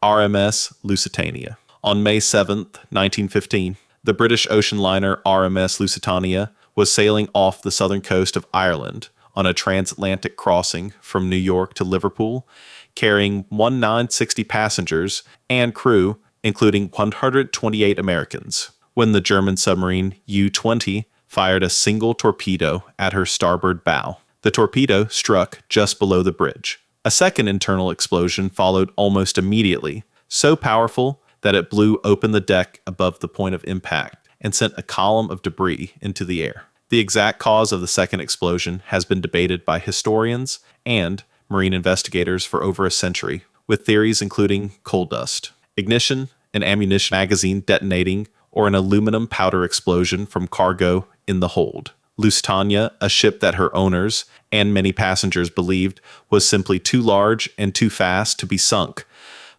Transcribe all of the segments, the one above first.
RMS Lusitania. On May 7, 1915, the British ocean liner RMS Lusitania was sailing off the southern coast of Ireland on a transatlantic crossing from New York to Liverpool, carrying 1960 passengers and crew, including 128 Americans, when the German submarine U-20 fired a single torpedo at her starboard bow. The torpedo struck just below the bridge. A second internal explosion followed almost immediately, so powerful that it blew open the deck above the point of impact and sent a column of debris into the air. The exact cause of the second explosion has been debated by historians and marine investigators for over a century, with theories including coal dust, ignition, an ammunition magazine detonating, or an aluminum powder explosion from cargo in the hold. Lusitania, a ship that her owners and many passengers believed was simply too large and too fast to be sunk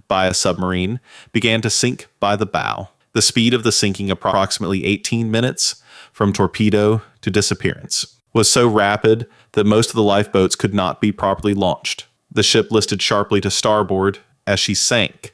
by a submarine, began to sink by the bow. The speed of the sinking, approximately 18 minutes from torpedo to disappearance, was so rapid that most of the lifeboats could not be properly launched. The ship listed sharply to starboard as she sank,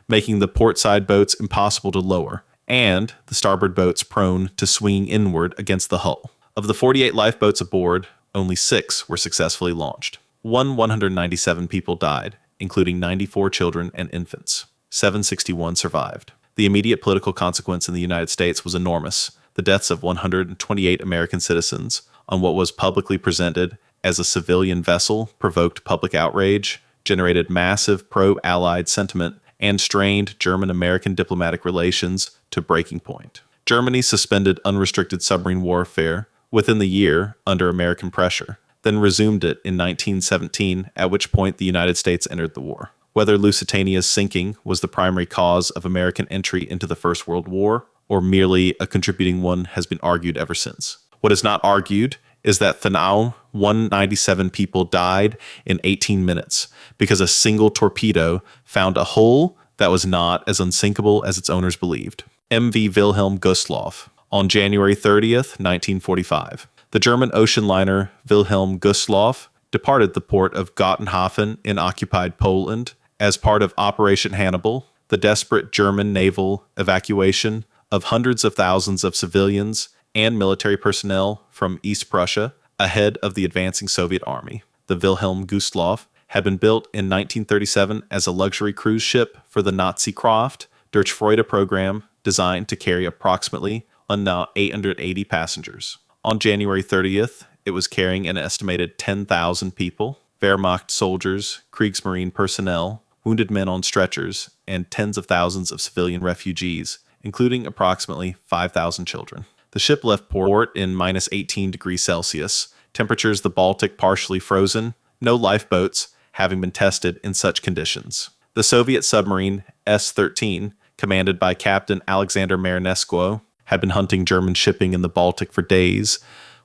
making the portside boats impossible to lower, and the starboard boats prone to swinging inward against the hull. Of the 48 lifeboats aboard, only 6 were successfully launched. 197 people died, including 94 children and infants. 761 survived. The immediate political consequence in the United States was enormous. The deaths of 128 American citizens on what was publicly presented as a civilian vessel provoked public outrage, generated massive pro-Allied sentiment, and strained German-American diplomatic relations to breaking point. Germany suspended unrestricted submarine warfare within the year under American pressure, then resumed it in 1917, at which point the United States entered the war. Whether Lusitania's sinking was the primary cause of American entry into the First World War, or merely a contributing one, has been argued ever since. What is not argued is that 197 people died in 18 minutes because a single torpedo found a hole that was not as unsinkable as its owners believed. MV Wilhelm Gustloff. On January 30th, 1945, the German ocean liner Wilhelm Gustloff departed the port of Gottenhafen in occupied Poland as part of Operation Hannibal, the desperate German naval evacuation of hundreds of thousands of civilians and military personnel from East Prussia ahead of the advancing Soviet army. The Wilhelm Gustloff had been built in 1937 as a luxury cruise ship for the Nazi Kraft durch Freude program designed to carry approximately 880 passengers. On January 30th, it was carrying an estimated 10,000 people, Wehrmacht soldiers, Kriegsmarine personnel, wounded men on stretchers, and tens of thousands of civilian refugees, including approximately 5,000 children. The ship left port in minus 18 degrees Celsius, temperatures the Baltic partially frozen, no lifeboats having been tested in such conditions. The Soviet submarine S-13, commanded by Captain Alexander Marinesko, had been hunting German shipping in the Baltic for days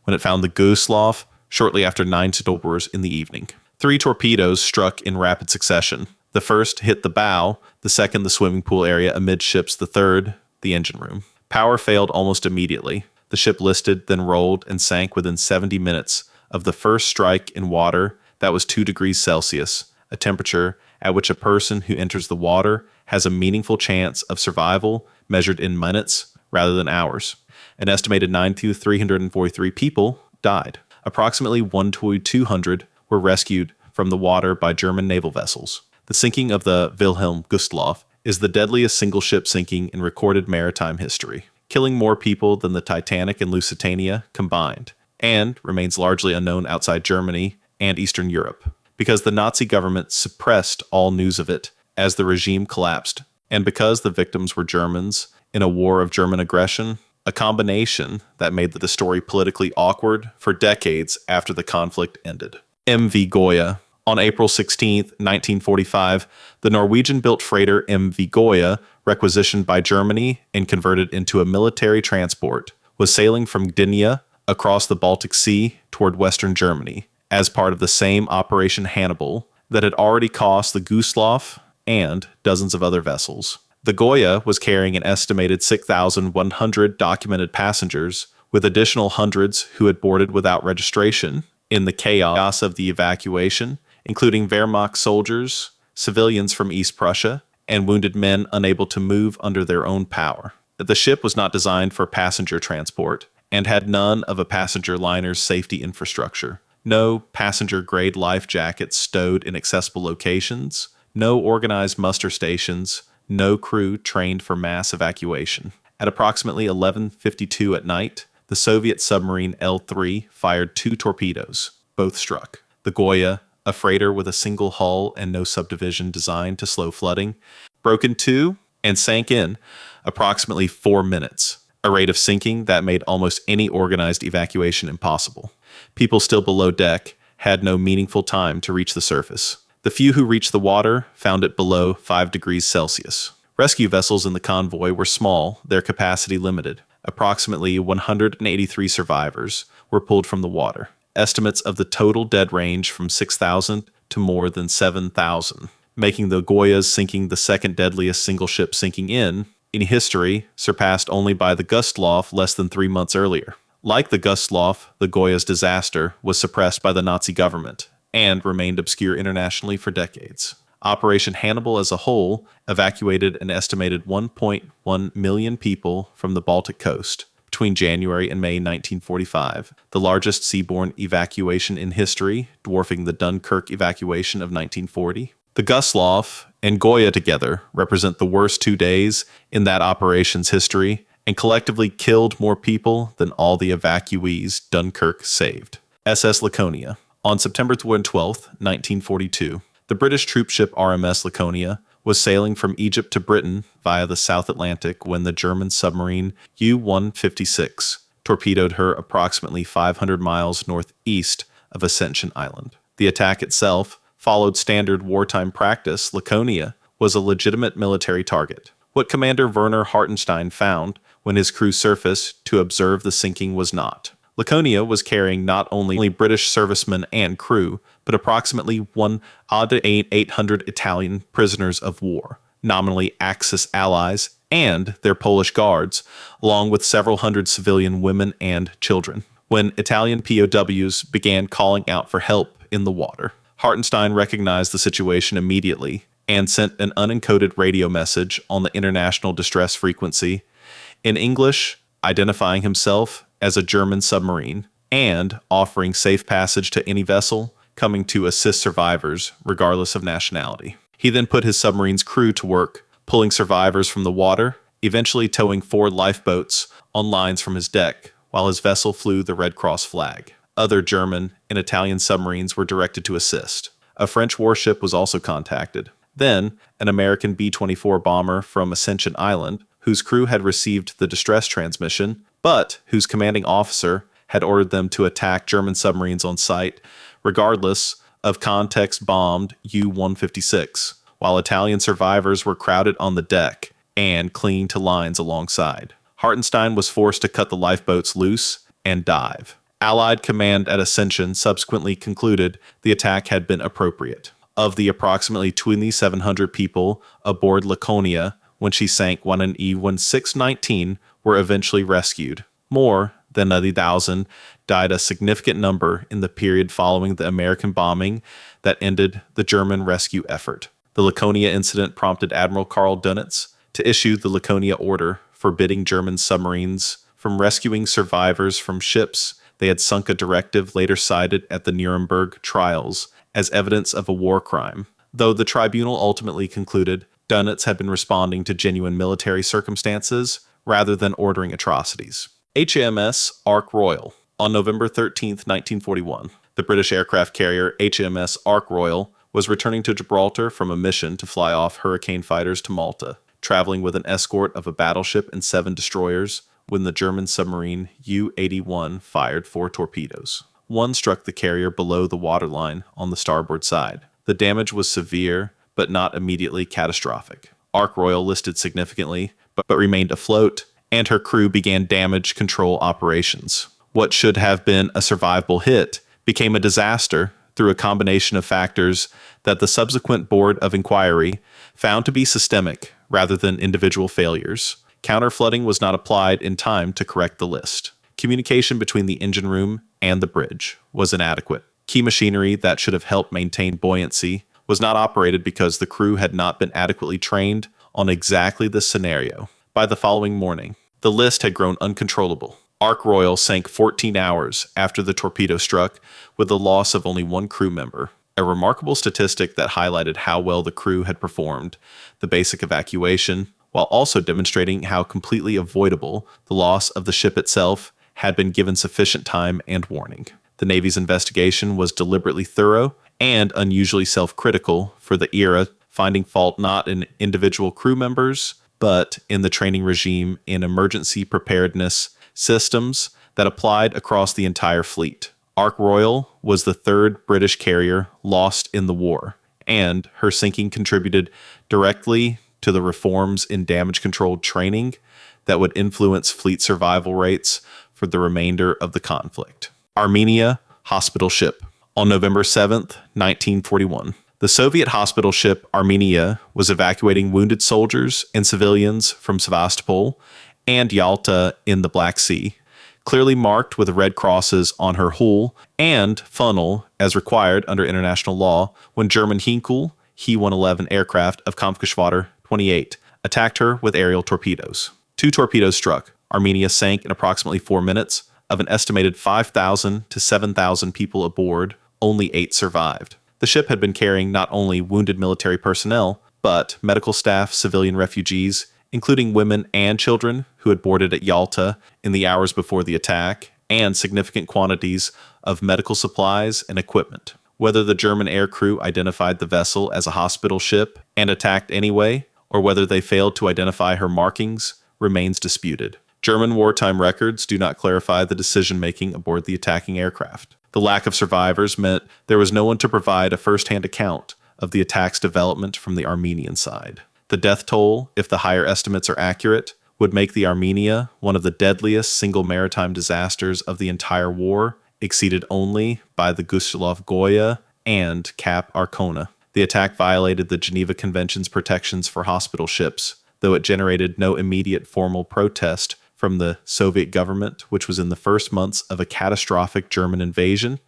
when it found the Gustloff shortly after 9 October in the evening. 3 torpedoes struck in rapid succession. The first hit the bow, the second the swimming pool area amidships, the third the engine room. Power failed almost immediately. The ship listed, then rolled and sank within 70 minutes of the first strike in water that was 2 degrees Celsius, a temperature at which a person who enters the water has a meaningful chance of survival measured in minutes rather than hours. An estimated 9,343 people died. Approximately 1,200 were rescued from the water by German naval vessels. The sinking of the Wilhelm Gustloff is the deadliest single ship sinking in recorded maritime history, killing more people than the Titanic and Lusitania combined, and remains largely unknown outside Germany and Eastern Europe, because the Nazi government suppressed all news of it as the regime collapsed, and because the victims were Germans in a war of German aggression, a combination that made the story politically awkward for decades after the conflict ended. MV Goya. On April 16, 1945, the Norwegian-built freighter MV Goya, requisitioned by Germany and converted into a military transport, was sailing from Gdynia across the Baltic Sea toward western Germany as part of the same Operation Hannibal that had already cost the Gustloff and dozens of other vessels. The Goya was carrying an estimated 6,100 documented passengers, with additional hundreds who had boarded without registration in the chaos of the evacuation, including Wehrmacht soldiers, civilians from East Prussia, and wounded men unable to move under their own power. The ship was not designed for passenger transport and had none of a passenger liner's safety infrastructure. No passenger-grade life jackets stowed in accessible locations, no organized muster stations, no crew trained for mass evacuation. At approximately 11:52 at night, the Soviet submarine L-3 fired 2 torpedoes. Both struck. The Goya, a freighter with a single hull and no subdivision designed to slow flooding, broke in two and sank in approximately 4 minutes, a rate of sinking that made almost any organized evacuation impossible. People still below deck had no meaningful time to reach the surface. The few who reached the water found it below 5 degrees Celsius. Rescue vessels in the convoy were small, their capacity limited. Approximately 183 survivors were pulled from the water. Estimates of the total dead range from 6,000 to more than 7,000, making the Goya's sinking the second deadliest single ship sinking in history, surpassed only by the Gustloff less than 3 months earlier. Like the Gustloff, the Goya's disaster was suppressed by the Nazi government and remained obscure internationally for decades. Operation Hannibal as a whole evacuated an estimated 1.1 million people from the Baltic coast between January and May 1945, the largest seaborne evacuation in history, dwarfing the Dunkirk evacuation of 1940. The Gustloff and Goya together represent the worst 2 days in that operation's history and collectively killed more people than all the evacuees Dunkirk saved. SS Laconia. On September 12, 1942, the British troopship RMS Laconia was sailing from Egypt to Britain via the South Atlantic when the German submarine U-156 torpedoed her approximately 500 miles northeast of Ascension Island. The attack itself followed standard wartime practice. Laconia was a legitimate military target. What Commander Werner Hartenstein found when his crew surfaced to observe the sinking was not. Laconia was carrying not only British servicemen and crew, but approximately 1,800 Italian prisoners of war, nominally Axis allies, and their Polish guards, along with several hundred civilian women and children. When Italian POWs began calling out for help in the water, Hartenstein recognized the situation immediately and sent an unencoded radio message on the international distress frequency in English, identifying himself as a German submarine and offering safe passage to any vessel coming to assist survivors, regardless of nationality. He then put his submarine's crew to work, pulling survivors from the water, eventually towing 4 lifeboats on lines from his deck, while his vessel flew the Red Cross flag. Other German and Italian submarines were directed to assist. A French warship was also contacted. Then, an American B-24 bomber from Ascension Island, whose crew had received the distress transmission, but whose commanding officer had ordered them to attack German submarines on sight, regardless of context, bombed U-156, while Italian survivors were crowded on the deck and clinging to lines alongside. Hartenstein was forced to cut the lifeboats loose and dive. Allied command at Ascension subsequently concluded the attack had been appropriate. Of the approximately 2,700 people aboard Laconia when she sank, 11619 were eventually rescued. More than 90,000 died, a significant number in the period following the American bombing that ended the German rescue effort. The Laconia incident prompted Admiral Karl Dönitz to issue the Laconia Order, forbidding German submarines from rescuing survivors from ships they had sunk, a directive later cited at the Nuremberg trials as evidence of a war crime. Though the tribunal ultimately concluded Dönitz had been responding to genuine military circumstances rather than ordering atrocities. HMS Ark Royal. On November 13, 1941, the British aircraft carrier HMS Ark Royal was returning to Gibraltar from a mission to fly off Hurricane fighters to Malta, traveling with an escort of a battleship and 7 destroyers when the German submarine U-81 fired 4 torpedoes. One struck the carrier below the waterline on the starboard side. The damage was severe, but not immediately catastrophic. Ark Royal listed significantly, but remained afloat, and her crew began damage control operations. What should have been a survivable hit became a disaster through a combination of factors that the subsequent Board of Inquiry found to be systemic rather than individual failures. Counterflooding was not applied in time to correct the list. Communication between the engine room and the bridge was inadequate. Key machinery that should have helped maintain buoyancy was not operated because the crew had not been adequately trained on exactly this scenario. By the following morning, the list had grown uncontrollable. Ark Royal sank 14 hours after the torpedo struck, with the loss of only one crew member, a remarkable statistic that highlighted how well the crew had performed the basic evacuation, while also demonstrating how completely avoidable the loss of the ship itself had been given sufficient time and warning. The Navy's investigation was deliberately thorough and unusually self-critical for the era, finding fault not in individual crew members, but in the training regime and emergency preparedness systems that applied across the entire fleet. Ark Royal was the third British carrier lost in the war, and her sinking contributed directly to the reforms in damage-controlled training that would influence fleet survival rates for the remainder of the conflict. Armenia hospital ship. On November 7th, 1941, the Soviet hospital ship Armenia was evacuating wounded soldiers and civilians from Sevastopol and Yalta in the Black Sea, clearly marked with red crosses on her hull and funnel as required under international law when German Heinkel He-111 aircraft of Kampfgeschwader 28 attacked her with aerial torpedoes. 2 torpedoes struck. Armenia sank in approximately 4 minutes. Of an estimated 5,000 to 7,000 people aboard, only 8 survived. The ship had been carrying not only wounded military personnel, but medical staff, civilian refugees, including women and children who had boarded at Yalta in the hours before the attack, and significant quantities of medical supplies and equipment. Whether the German air crew identified the vessel as a hospital ship and attacked anyway, or whether they failed to identify her markings, remains disputed. German wartime records do not clarify the decision-making aboard the attacking aircraft. The lack of survivors meant there was no one to provide a first-hand account of the attack's development from the Armenian side. The death toll, if the higher estimates are accurate, would make the Armenia one of the deadliest single maritime disasters of the entire war, exceeded only by the Gustloff Goya and Cap Arcona. The attack violated the Geneva Convention's protections for hospital ships, though it generated no immediate formal protest from the Soviet government, which was in the first months of a catastrophic German invasion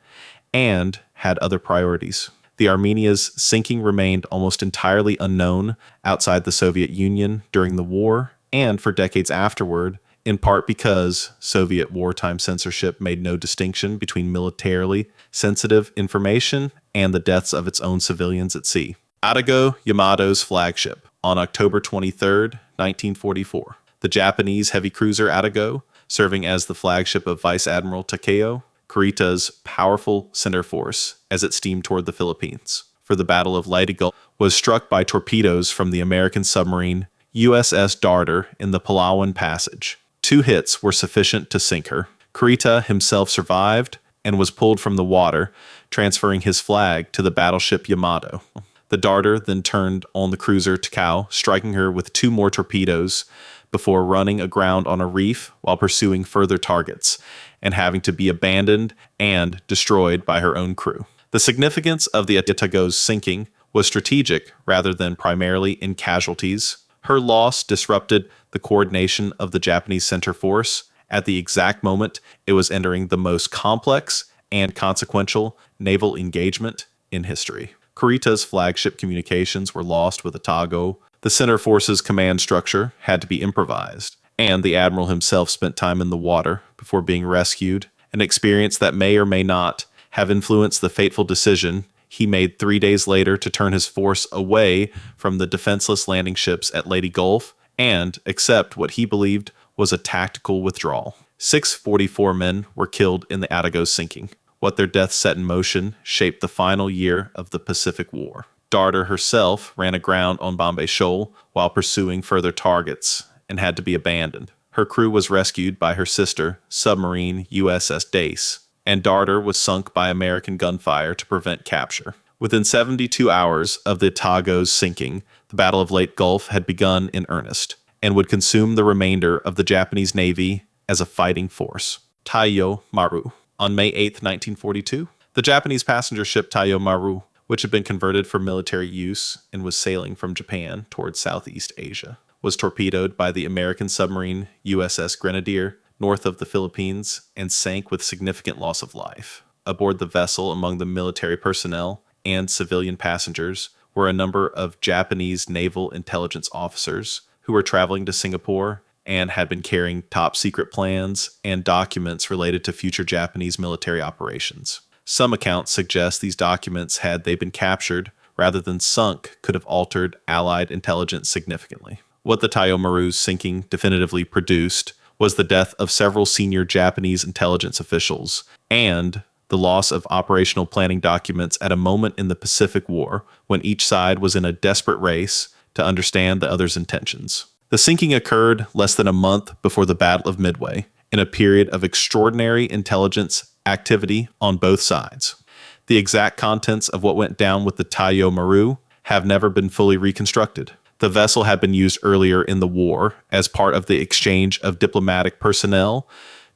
and had other priorities. The Armenia's sinking remained almost entirely unknown outside the Soviet Union during the war and for decades afterward, in part because Soviet wartime censorship made no distinction between militarily sensitive information and the deaths of its own civilians at sea. Atago, Yamato's flagship. On October 23, 1944, the Japanese heavy cruiser Atago, serving as the flagship of Vice Admiral Taiyo, Kurita's powerful center force as it steamed toward the Philippines for the Battle of Leyte Gulf, was struck by torpedoes from the American submarine USS Darter in the Palawan Passage. 2 hits were sufficient to sink her. Kurita himself survived and was pulled from the water, transferring his flag to the battleship Yamato. The Darter then turned on the cruiser Takao, striking her with 2 more torpedoes before running aground on a reef while pursuing further targets and having to be abandoned and destroyed by her own crew. The significance of the Atago's sinking was strategic rather than primarily in casualties. Her loss disrupted the coordination of the Japanese center force at the exact moment it was entering the most complex and consequential naval engagement in history. Kurita's flagship communications were lost with Atago. The center force's command structure had to be improvised, and the admiral himself spent time in the water before being rescued, an experience that may or may not have influenced the fateful decision he made 3 days later to turn his force away from the defenseless landing ships at Leyte Gulf and accept what he believed was a tactical withdrawal. 644 men were killed in the Atago's sinking. What their deaths set in motion shaped the final year of the Pacific War. Darter herself ran aground on Bombay Shoal while pursuing further targets and had to be abandoned. Her crew was rescued by her sister submarine USS Dace, and Darter was sunk by American gunfire to prevent capture. Within 72 hours of the Atago's sinking, the Battle of Leyte Gulf had begun in earnest and would consume the remainder of the Japanese Navy as a fighting force. Taiyo Maru. On May 8, 1942, the Japanese passenger ship Taiyo Maru, which had been converted for military use and was sailing from Japan towards Southeast Asia, was torpedoed by the American submarine USS Grenadier north of the Philippines and sank with significant loss of life. Aboard the vessel, among the military personnel and civilian passengers were a number of Japanese naval intelligence officers who were traveling to Singapore and had been carrying top secret plans and documents related to future Japanese military operations. Some accounts suggest these documents, had they been captured rather than sunk, could have altered Allied intelligence significantly. What the Taiyo Maru's sinking definitively produced was the death of several senior Japanese intelligence officials and the loss of operational planning documents at a moment in the Pacific War when each side was in a desperate race to understand the other's intentions. The sinking occurred less than a month before the Battle of Midway, in a period of extraordinary intelligence activity on both sides. The exact contents of what went down with the Taiyo Maru have never been fully reconstructed. The vessel had been used earlier in the war as part of the exchange of diplomatic personnel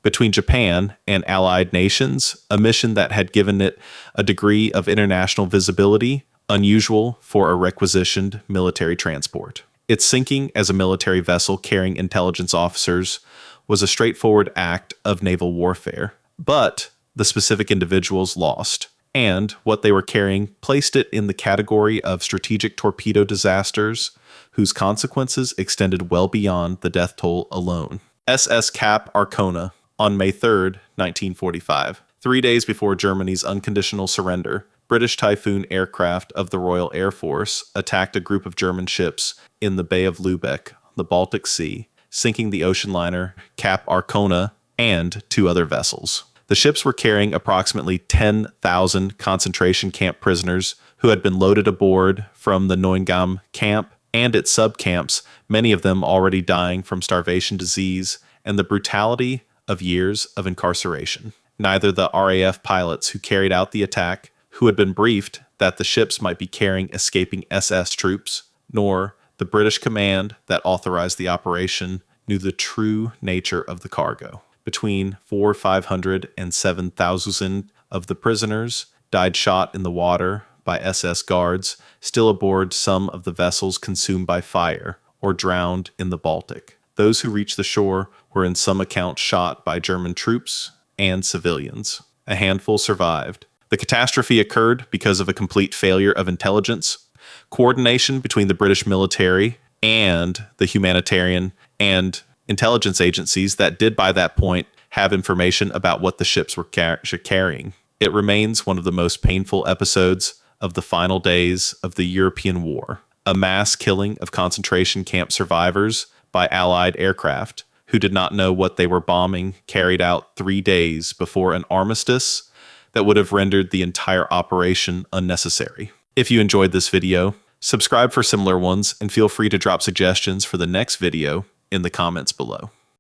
between Japan and allied nations, a mission that had given it a degree of international visibility unusual for a requisitioned military transport. Its sinking as a military vessel carrying intelligence officers was a straightforward act of naval warfare, but the specific individuals lost, and what they were carrying placed it in the category of strategic torpedo disasters whose consequences extended well beyond the death toll alone. SS Cap Arcona, on May 3, 1945, 3 days before Germany's unconditional surrender, British Typhoon aircraft of the Royal Air Force attacked a group of German ships in the Bay of Lübeck, the Baltic Sea, sinking the ocean liner Cap Arcona and 2 other vessels. The ships were carrying approximately 10,000 concentration camp prisoners who had been loaded aboard from the Neuengamme camp and its sub-camps, many of them already dying from starvation, disease, and the brutality of years of incarceration. Neither the RAF pilots who carried out the attack, who had been briefed that the ships might be carrying escaping SS troops, nor the British command that authorized the operation knew the true nature of the cargo. Between 500 and 7,000 of the prisoners died shot in the water by SS guards still aboard some of the vessels consumed by fire or drowned in the Baltic. Those who reached the shore were in some accounts shot by German troops and civilians. A handful survived. The catastrophe occurred because of a complete failure of intelligence, coordination between the British military and the humanitarian and intelligence agencies that did by that point have information about what the ships were carrying. It remains one of the most painful episodes of the final days of the European War, a mass killing of concentration camp survivors by Allied aircraft who did not know what they were bombing, carried out 3 days before an armistice that would have rendered the entire operation unnecessary. If you enjoyed this video, subscribe for similar ones and feel free to drop suggestions for the next video in the comments below.